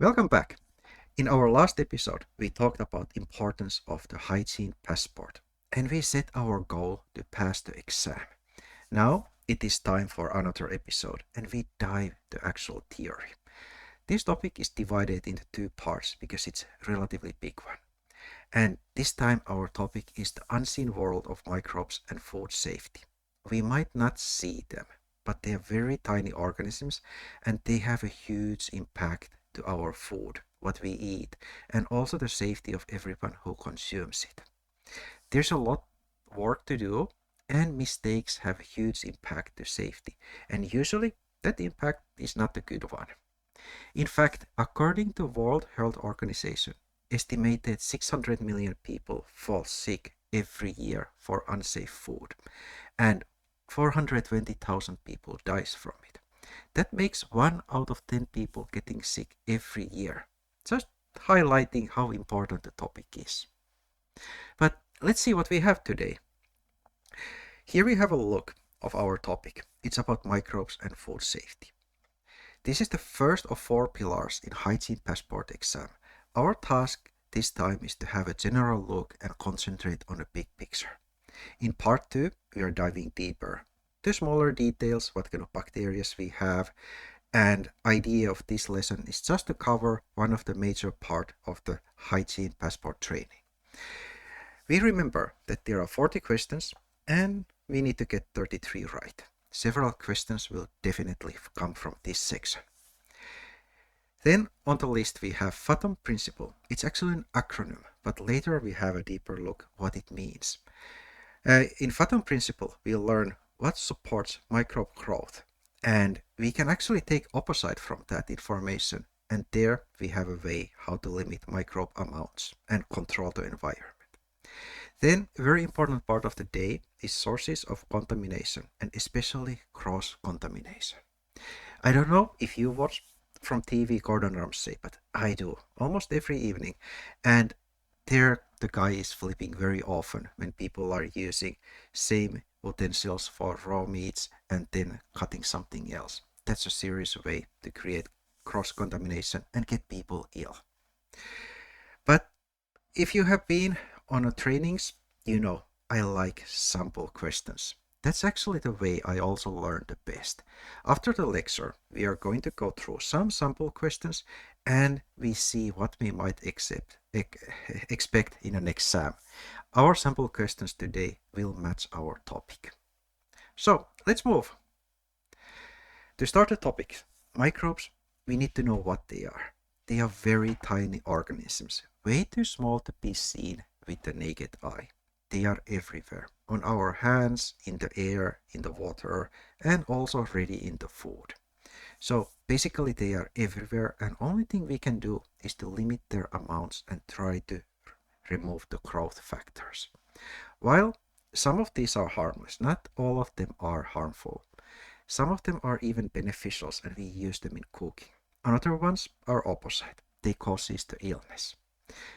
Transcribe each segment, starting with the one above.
Welcome back. In our last episode, we talked about importance of the hygiene passport and we set our goal to pass the exam. Now it is time for another episode and we dive the actual theory. This topic is divided into two parts because it's a relatively big one. And this time our topic is the unseen world of microbes and food safety. We might not see them, but they are very tiny organisms and they have a huge impact to our food, what we eat, and also the safety of everyone who consumes it. There's a lot work to do and mistakes have a huge impact to safety, and usually that impact is not a good one. In fact, according to World Health Organization, estimated 600 million people fall sick every year for unsafe food, and 420,000 people dies from it. That makes 1 out of 10 people getting sick every year. Just highlighting how important the topic is. But let's see what we have today. Here we have a look of our topic. It's about microbes and food safety. This is the first of 4 pillars in Hygiene Passport exam. Our task this time is to have a general look and concentrate on the big picture. In part 2, we are diving deeper. The smaller details, what kind of bacteria we have, and idea of this lesson is just to cover one of the major part of the Hygiene Passport training. We remember that there are 40 questions and we need to get 33 right. Several questions will definitely come from this section. Then on the list we have FATOM principle. It's actually an acronym, but later we have a deeper look what it means. In FATOM principle, we learn what supports microbe growth, and we can actually take opposite from that information, and there we have a way how to limit microbe amounts and control the environment. Then a very important part of the day is sources of contamination and especially cross-contamination. I don't know if you watch from TV Gordon Ramsay, but I do almost every evening, and there the guy is flipping very often when people are using same utensils for raw meats and then cutting something else. That's a serious way to create cross-contamination and get people ill. But if you have been on a trainings, you know I like sample questions. That's actually the way I also learn the best. After the lecture, we are going to go through some sample questions and we see what we might expect in an exam. Our sample questions today will match our topic. So let's move. To start the topic, microbes, we need to know what they are. They are very tiny organisms, way too small to be seen with the naked eye. They are everywhere, on our hands, in the air, in the water, and also already in the food. So basically they are everywhere, and only thing we can do is to limit their amounts and try to remove the growth factors. While some of these are harmless, not all of them are harmful. Some of them are even beneficial and we use them in cooking. Other ones are opposite. They cause the illness.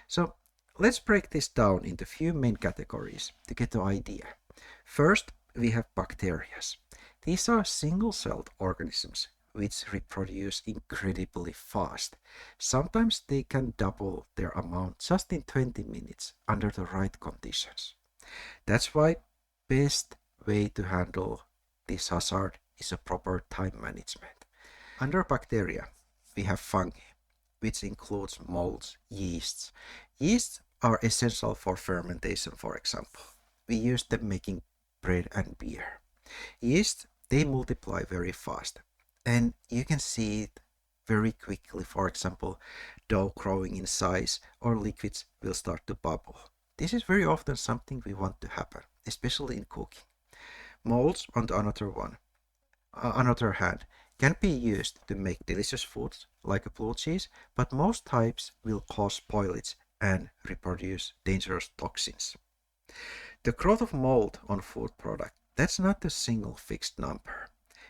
So let's break this down into a few main categories to get the idea. First, we have bacteria. These are single-celled organisms which reproduce incredibly fast. Sometimes they can double their amount just in 20 minutes under the right conditions. That's why best way to handle this hazard is a proper time management. Under bacteria, we have fungi, which includes molds, yeasts. Yeasts are essential for fermentation, for example. We use them making bread and beer. Yeast, they multiply very fast, and you can see it very quickly. For example, dough growing in size or liquids will start to bubble. This is very often something we want to happen, especially in cooking. Molds, on the another hand, can be used to make delicious foods like a blue cheese, but most types will cause spoilage and reproduce dangerous toxins. The growth of mold on food product, that's not a single fixed number.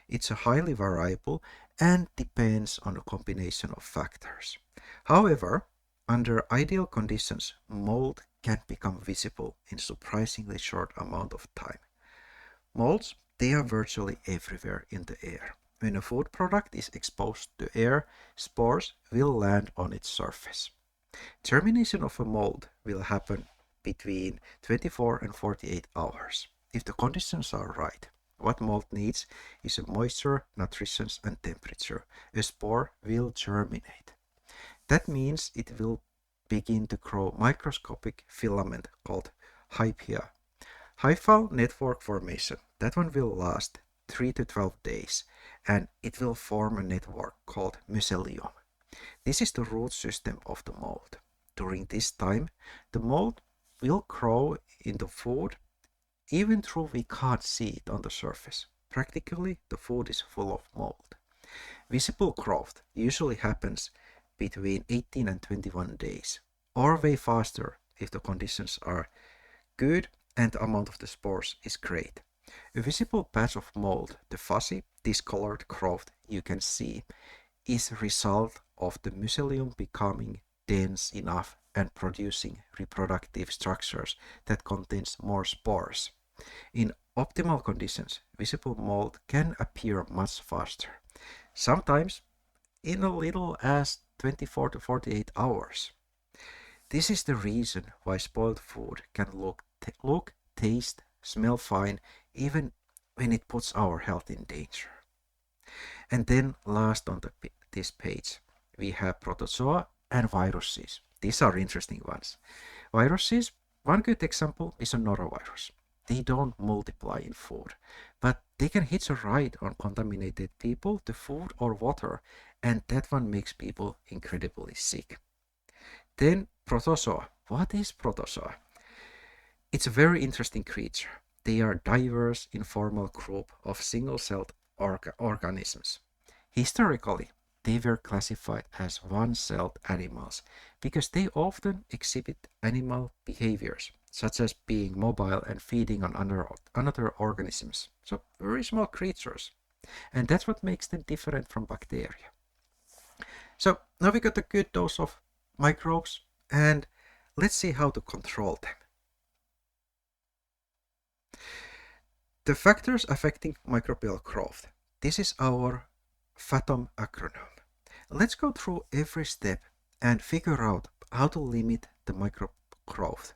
It's a highly variable and depends on a combination of factors. However, under ideal conditions, mold can become visible in surprisingly short amount of time. Molds, they are virtually everywhere in the air. When a food product is exposed to air, spores will land on its surface. Termination of a mold will happen between 24 and 48 hours. If the conditions are right, what mold needs is a moisture, nutrition, and temperature. A spore will germinate. That means it will begin to grow microscopic filament called hyphia. Hyphal network formation, that one will last 3 to 12 days, and it will form a network called mycelium. This is the root system of the mold. During this time, the mold will grow in the food even though we can't see it on the surface. Practically, the food is full of mold. Visible growth usually happens between 18 and 21 days, or way faster if the conditions are good and the amount of the spores is great. A visible patch of mold, the fuzzy, discolored growth you can see, is a result of the mycelium becoming dense enough and producing reproductive structures that contains more spores. In optimal conditions, visible mold can appear much faster, sometimes in a little as 24 to 48 hours. This is the reason why spoiled food can look, taste, smell fine even when it puts our health in danger. And then last on this page, we have protozoa and viruses. These are interesting ones. Viruses, one good example is a norovirus. They don't multiply in food, but they can hitch a ride on contaminated people to food or water, and that one makes people incredibly sick. Then protozoa. What is protozoa? It's a very interesting creature. They are diverse, informal group of single-celled organisms. Historically, they were classified as one-celled animals because they often exhibit animal behaviors, such as being mobile and feeding on other organisms. So very small creatures. And that's what makes them different from bacteria. So now we got a good dose of microbes, and let's see how to control them. The factors affecting microbial growth. This is our FATOM acronym. Let's go through every step and figure out how to limit the microbe growth.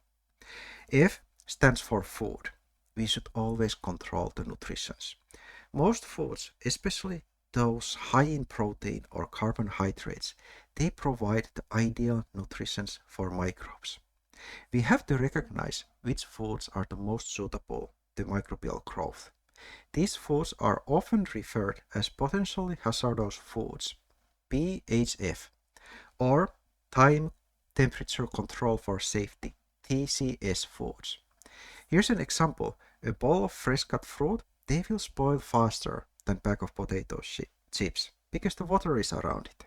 F stands for food. We should always control the nutrition. Most foods, especially those high in protein or carbohydrates, they provide the ideal nutrition for microbes. We have to recognize which foods are the most suitable to microbial growth. These foods are often referred as potentially hazardous foods, PHF, or time temperature control for safety, TCS foods. Here's an example. A bowl of fresh cut fruit, they will spoil faster than bag of potato chips because the water is around it.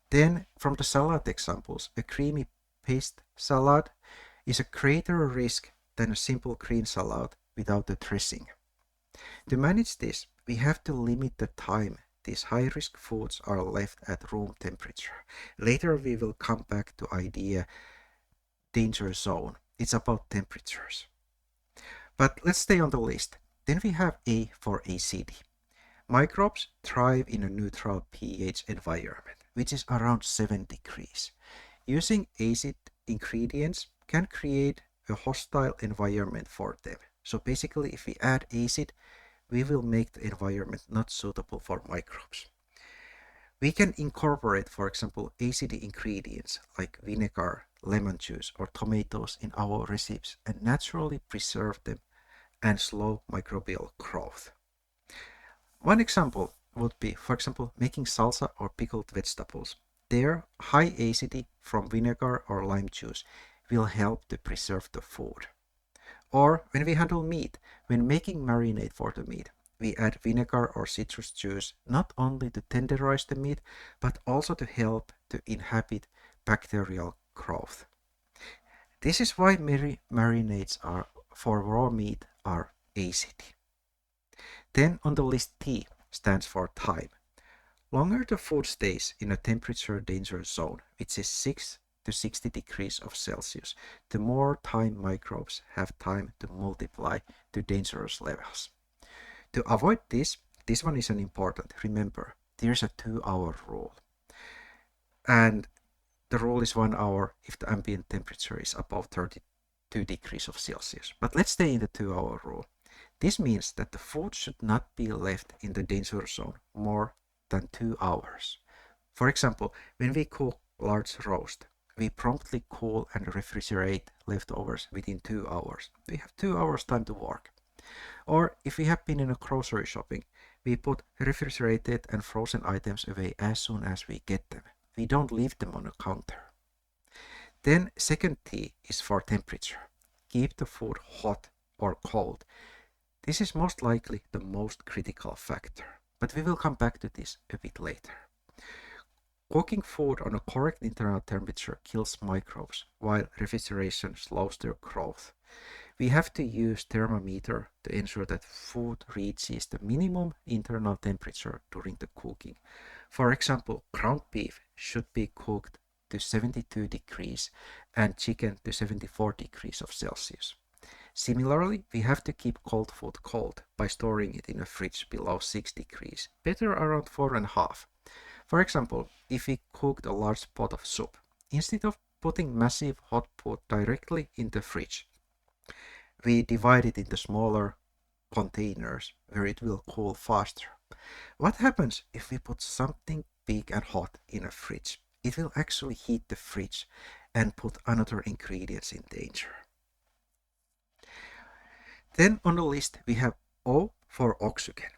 Then from the salad examples, a creamy paste salad is a greater risk than a simple green salad without the dressing. To manage this, we have to limit the time these high-risk foods are left at room temperature. Later we will come back to idea danger zone. It's about temperatures. But let's stay on the list. Then we have A for acidity. Microbes thrive in a neutral pH environment, which is around 7 degrees. Using acid ingredients can create a hostile environment for them. So basically, if we add acid, we will make the environment not suitable for microbes. We can incorporate, for example, acidic ingredients like vinegar, lemon juice, or tomatoes in our recipes and naturally preserve them and slow microbial growth. One example would be, for example, making salsa or pickled vegetables. Their high acidity from vinegar or lime juice will help to preserve the food. Or when we handle meat, when making marinade for the meat, we add vinegar or citrus juice not only to tenderize the meat, but also to help to inhibit bacterial growth. This is why marinades for raw meat are acidic. Then on the list T stands for time. Longer the food stays in a temperature danger zone, which is 6 to 60 degrees of Celsius, the more time microbes have time to multiply to dangerous levels. To avoid this, This one is an important. Remember, there's a 2-hour rule. And the rule is 1 hour if the ambient temperature is above 32 degrees of Celsius. But let's stay in the 2-hour rule. This means that the food should not be left in the danger zone more than 2 hours. For example, when we cook large roast, we promptly cool and refrigerate leftovers within 2 hours. We have 2 hours time to work. Or if we have been in a grocery shopping, we put refrigerated and frozen items away as soon as we get them. We don't leave them on a counter. Then second T is for temperature. Keep the food hot or cold. This is most likely the most critical factor, but we will come back to this a bit later. Cooking food on a correct internal temperature kills microbes, while refrigeration slows their growth. We have to use thermometer to ensure that food reaches the minimum internal temperature during the cooking. For example, ground beef should be cooked to 72 degrees and chicken to 74 degrees of Celsius. Similarly, we have to keep cold food cold by storing it in a fridge below 6 degrees, better around 4.5. For example, if we cooked a large pot of soup, instead of putting massive hot pot directly in the fridge, we divide it into smaller containers where it will cool faster. What happens if we put something big and hot in a fridge? It will actually heat the fridge and put another ingredients in danger. Then on the list we have O for oxygen.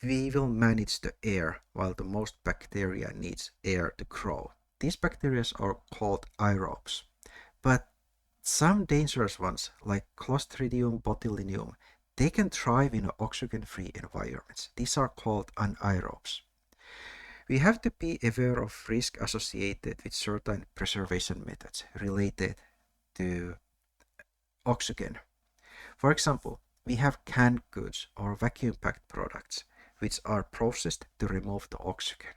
We will manage the air while the most bacteria needs air to grow. These bacteria are called aerobes, but some dangerous ones like Clostridium botulinum, they can thrive in oxygen-free environments. These are called anaerobes. We have to be aware of risk associated with certain preservation methods related to oxygen. For example, we have canned goods or vacuum-packed products which are processed to remove the oxygen.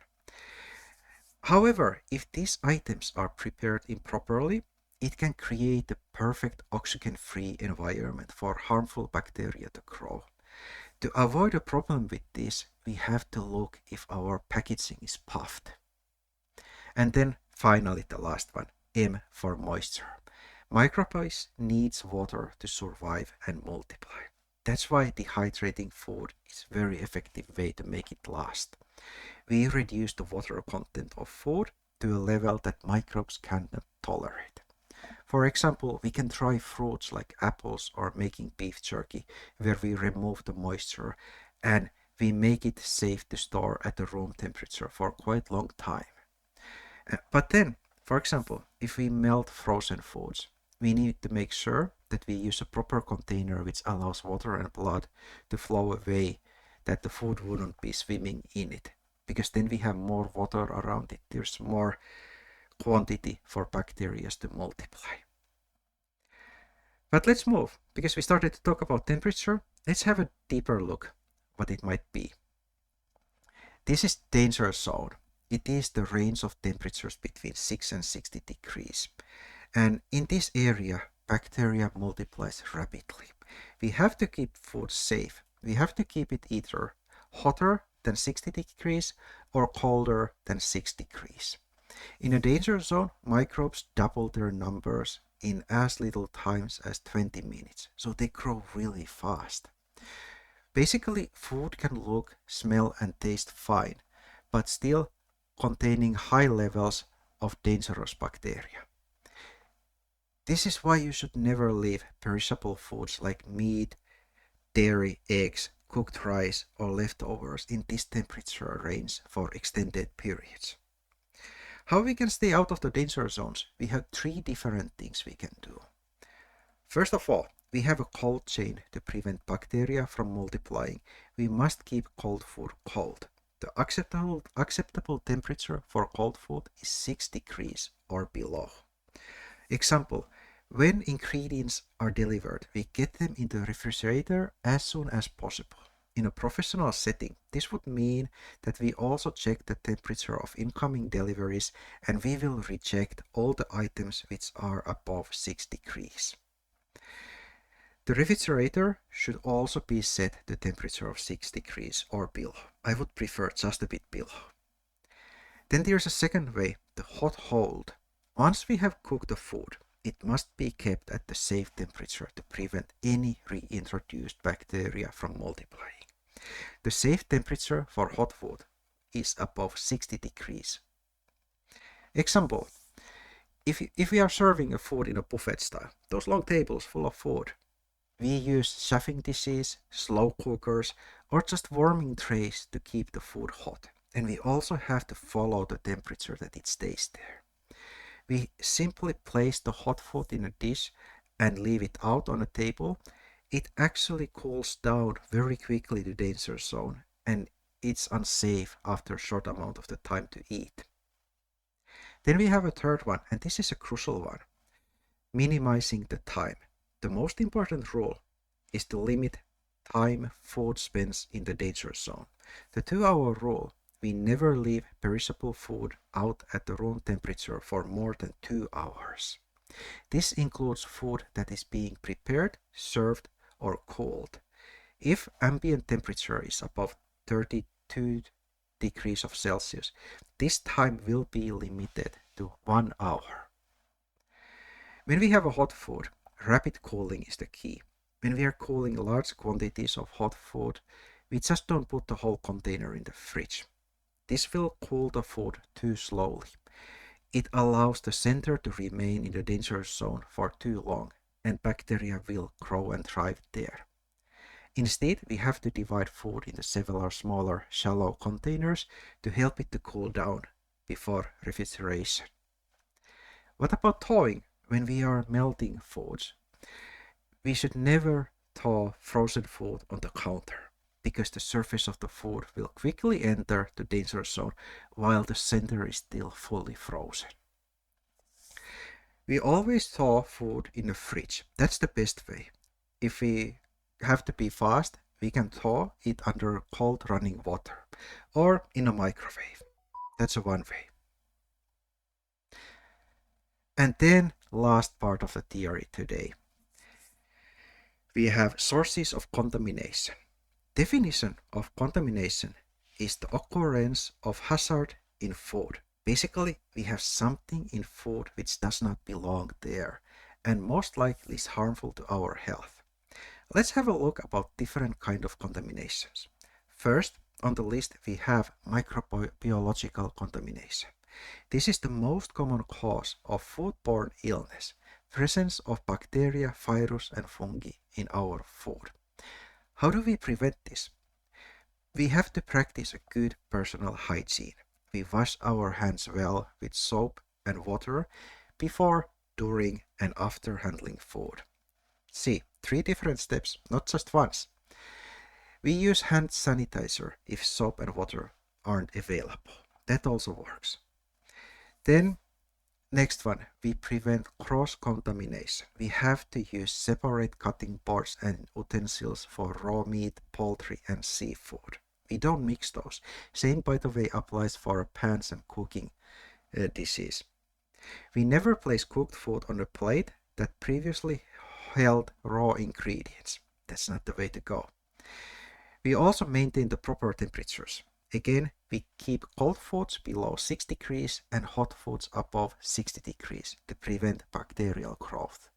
However, if these items are prepared improperly, it can create a perfect oxygen-free environment for harmful bacteria to grow. To avoid a problem with this, we have to look if our packaging is puffed. And then finally the last one, M for moisture. Microbes needs water to survive and multiply. That's why dehydrating food is a very effective way to make it last. We reduce the water content of food to a level that microbes cannot tolerate. For example, we can try fruits like apples or making beef jerky where we remove the moisture and we make it safe to store at the room temperature for quite a long time. But then, for example, if we melt frozen foods, we need to make sure that we use a proper container which allows water and blood to flow away, that the food wouldn't be swimming in it, because then we have more water around it. There's more quantity for bacteria to multiply. But let's move, because we started to talk about temperature. Let's have a deeper look what it might be. This is danger zone. It is the range of temperatures between 6 and 60 degrees. And in this area, bacteria multiplies rapidly. We have to keep food safe. We have to keep it either hotter than 60 degrees or colder than 6 degrees. In a danger zone, microbes double their numbers in as little times as 20 minutes, so they grow really fast. Basically, food can look, smell and taste fine, but still containing high levels of dangerous bacteria. This is why you should never leave perishable foods like meat, dairy, eggs, cooked rice or leftovers in this temperature range for extended periods. How we can stay out of the danger zones? We have 3 different things we can do. First of all, we have a cold chain to prevent bacteria from multiplying. We must keep cold food cold. The acceptable temperature for cold food is 6 degrees or below. Example, when ingredients are delivered, we get them in the refrigerator as soon as possible. In a professional setting, this would mean that we also check the temperature of incoming deliveries and we will reject all the items which are above 6 degrees. The refrigerator should also be set to temperature of 6 degrees or below. I would prefer just a bit below. Then there's a second way, the hot hold. Once we have cooked the food, it must be kept at the safe temperature to prevent any reintroduced bacteria from multiplying. The safe temperature for hot food is above 60 degrees. Example, if we are serving a food in a buffet style, those long tables full of food, we use chafing dishes, slow cookers, or just warming trays to keep the food hot. And we also have to follow the temperature that it stays there. We simply place the hot food in a dish and leave it out on a table. It actually cools down very quickly to danger zone, and it's unsafe after a short amount of the time to eat. Then we have a third one, and this is a crucial one, minimizing the time. The most important rule is to limit time food spends in the danger zone. The 2-hour rule, we never leave perishable food out at the room temperature for more than 2 hours. This includes food that is being prepared, served, or cooled. If ambient temperature is above 32 degrees of Celsius, this time will be limited to 1 hour. When we have a hot food, rapid cooling is the key. When we are cooling large quantities of hot food, we just don't put the whole container in the fridge. This will cool the food too slowly. It allows the center to remain in the danger zone for too long, and bacteria will grow and thrive there. Instead, we have to divide food into several smaller, shallow containers to help it to cool down before refrigeration. What about thawing when we are melting foods? We should never thaw frozen food on the counter, because the surface of the food will quickly enter the danger zone while the center is still fully frozen. We always thaw food in the fridge. That's the best way. If we have to be fast, we can thaw it under cold running water or in a microwave. That's one way. And then last part of the theory today. We have sources of contamination. Definition of contamination is the occurrence of hazard in food. Basically, we have something in food which does not belong there and most likely is harmful to our health. Let's have a look about different kind of contaminations. First, on the list we have microbiological contamination. This is the most common cause of foodborne illness, presence of bacteria, virus, and fungi in our food. How do we prevent this? We have to practice a good personal hygiene. We wash our hands well with soap and water before, during, and after handling food. See, 3 different steps, not just once. We use hand sanitizer if soap and water aren't available. That also works. Then, next one, we prevent cross-contamination. We have to use separate cutting boards and utensils for raw meat, poultry, and seafood. We don't mix those. Same, by the way, applies for pans and cooking dishes. We never place cooked food on a plate that previously held raw ingredients. That's not the way to go. We also maintain the proper temperatures. Again, we keep cold foods below 6 degrees and hot foods above 60 degrees to prevent bacterial growth.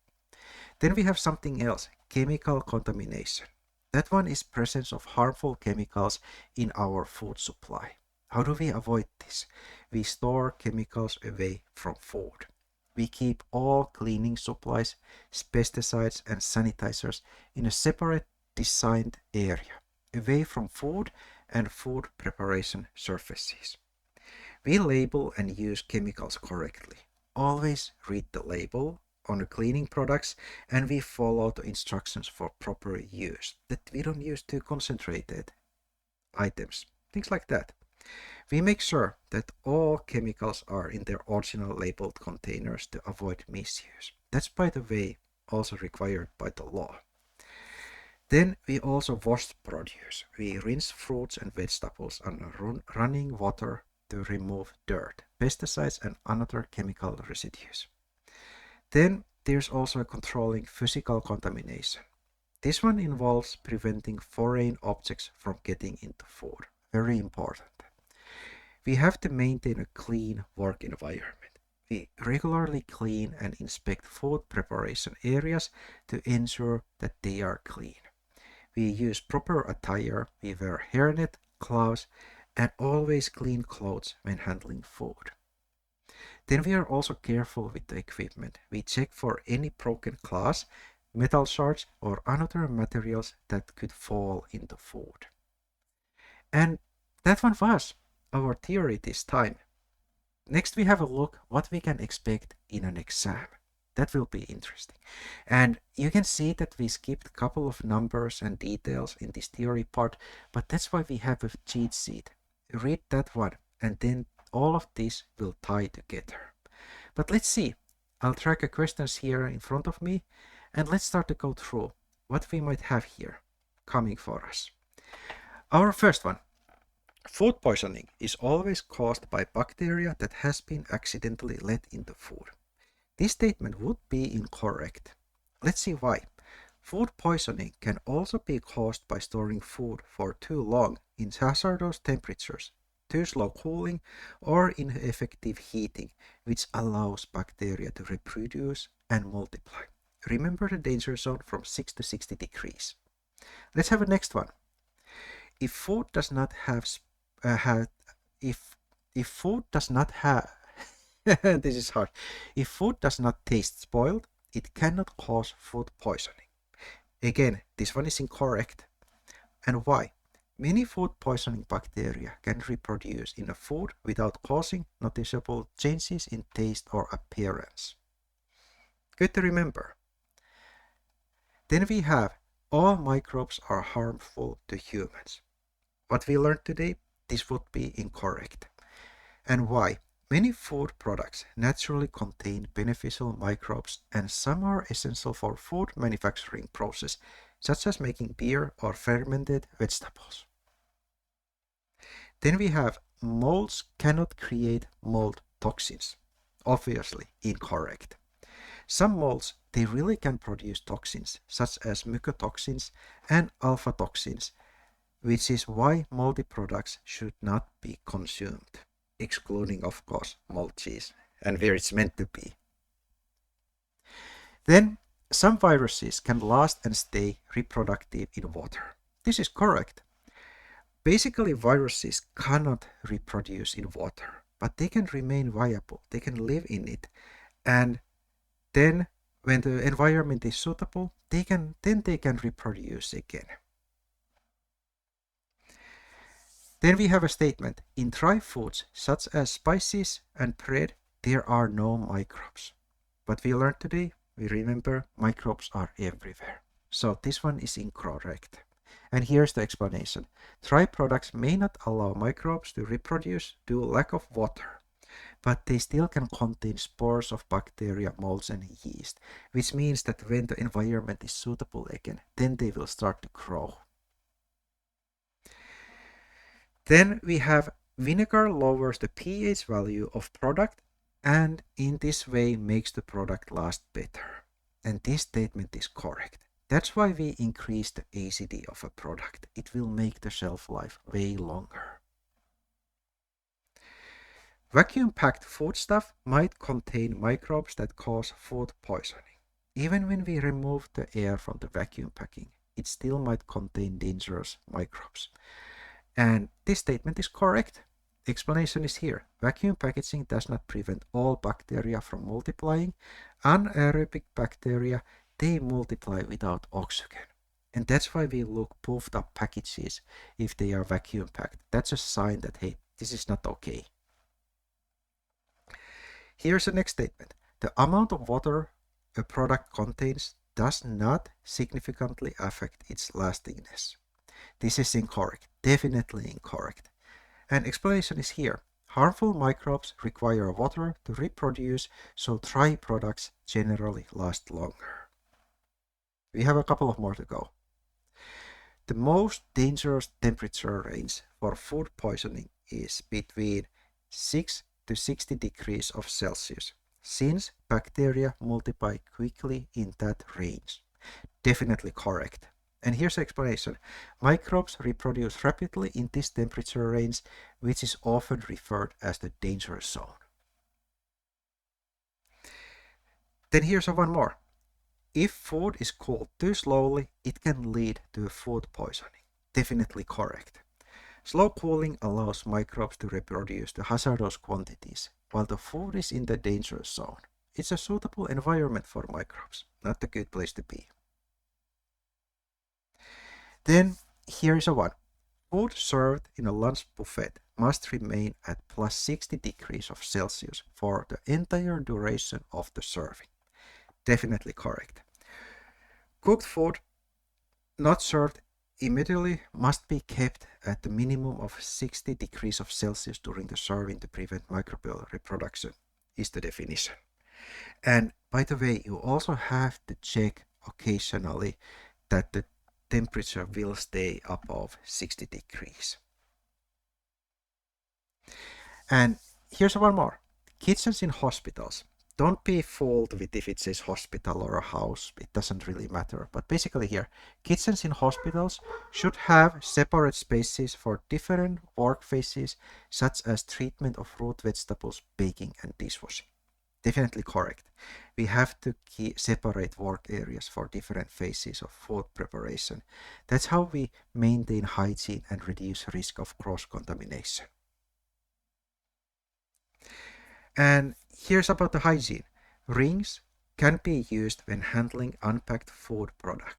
Then we have something else, chemical contamination. That one is presence of harmful chemicals in our food supply. How do we avoid this? We store chemicals away from food. We keep all cleaning supplies, pesticides, and sanitizers in a separate designed area, away from food and food preparation surfaces. We label and use chemicals correctly. Always read the label on the cleaning products, and we follow the instructions for proper use. That we don't use too concentrated items, things like that. We make sure that all chemicals are in their original labeled containers to avoid misuse. That's, by the way, also required by the law. Then we also wash produce. We rinse fruits and vegetables under running water to remove dirt, pesticides, and other chemical residues. Then there's also controlling physical contamination. This one involves preventing foreign objects from getting into food. Very important. We have to maintain a clean work environment. We regularly clean and inspect food preparation areas to ensure that they are clean. We use proper attire, we wear hairnet, gloves, and always clean clothes when handling food. Then we are also careful with the equipment. We check for any broken glass, metal shards, or other materials that could fall into food. And that one was our theory this time. Next we have a look what we can expect in an exam. That will be interesting. And you can see that we skipped a couple of numbers and details in this theory part, but that's why we have a cheat sheet. Read that one, and then all of this will tie together. But let's see. I'll track a questions here in front of me, and let's start to go through what we might have here coming for us. Our first one. Food poisoning is always caused by bacteria that has been accidentally let into food. This statement would be incorrect. Let's see why. Food poisoning can also be caused by storing food for too long in hazardous temperatures, too slow cooling, or ineffective heating, which allows bacteria to reproduce and multiply. Remember the danger zone from 6 to 60 degrees. Let's have a next one. If food does not have if food does not have this is hard. If food does not taste spoiled, it cannot cause food poisoning. Again, this one is incorrect. And why? Many food poisoning bacteria can reproduce in a food without causing noticeable changes in taste or appearance. Good to remember. Then we have all microbes are harmful to humans. What we learned today, this would be incorrect. And why? Many food products naturally contain beneficial microbes, and some are essential for food manufacturing process, such as making beer or fermented vegetables. Then we have molds cannot create mold toxins. Obviously incorrect. Some molds, they really can produce toxins, such as mycotoxins and alpha toxins, which is why moldy products should not be consumed, excluding of course mold cheese and where it's meant to be. Then some viruses can last and stay reproductive in water. This is correct. Basically viruses cannot reproduce in water, but they can remain viable, they can live in it, and then when the environment is suitable, they can reproduce again. Then we have a statement, in dry foods such as spices and bread, there are no microbes. But we learned today, we remember microbes are everywhere. So this one is incorrect. And here's the explanation. Dry products may not allow microbes to reproduce due to lack of water, but they still can contain spores of bacteria, molds, and yeast, which means that when the environment is suitable again, then they will start to grow. Then we have vinegar lowers the pH value of product and in this way makes the product last better. And this statement is correct. That's why we increase the acidity of a product. It will make the shelf life way longer. Vacuum-packed foodstuff might contain microbes that cause food poisoning. Even when we remove the air from the vacuum packing, it still might contain dangerous microbes. And this statement is correct. The explanation is here. Vacuum packaging does not prevent all bacteria from multiplying. Anaerobic bacteria, they multiply without oxygen. And that's why we look puffed up packages if they are vacuum packed. That's a sign that, hey, this is not okay. Here's the next statement. The amount of water a product contains does not significantly affect its lastingness. This is incorrect, definitely incorrect. An explanation is here. Harmful microbes require water to reproduce, so dry products generally last longer. We have a couple of more to go. The most dangerous temperature range for food poisoning is between 6 to 60 degrees of Celsius, since bacteria multiply quickly in that range. Definitely correct. And here's the explanation. Microbes reproduce rapidly in this temperature range, which is often referred as the danger zone. Then here's one more. If food is cooled too slowly, it can lead to food poisoning. Definitely correct. Slow cooling allows microbes to reproduce to hazardous quantities, while the food is in the danger zone. It's a suitable environment for microbes, not a good place to be. Then here is a one. Food served in a lunch buffet must remain at plus 60 degrees of Celsius for the entire duration of the serving. Definitely correct. Cooked food not served immediately must be kept at the minimum of 60 degrees of Celsius during the serving to prevent microbial reproduction, is the definition. And by the way, you also have to check occasionally that the temperature will stay above 60 degrees. And here's one more. Kitchens in hospitals. Don't be fooled with if it says hospital or a house. It doesn't really matter. But basically here, kitchens in hospitals should have separate spaces for different work phases, such as treatment of root vegetables, baking, and dishwashing. Definitely correct. We have to separate work areas for different phases of food preparation. That's how we maintain hygiene and reduce risk of cross-contamination. And here's about the hygiene. Rings can be used when handling unpacked food products.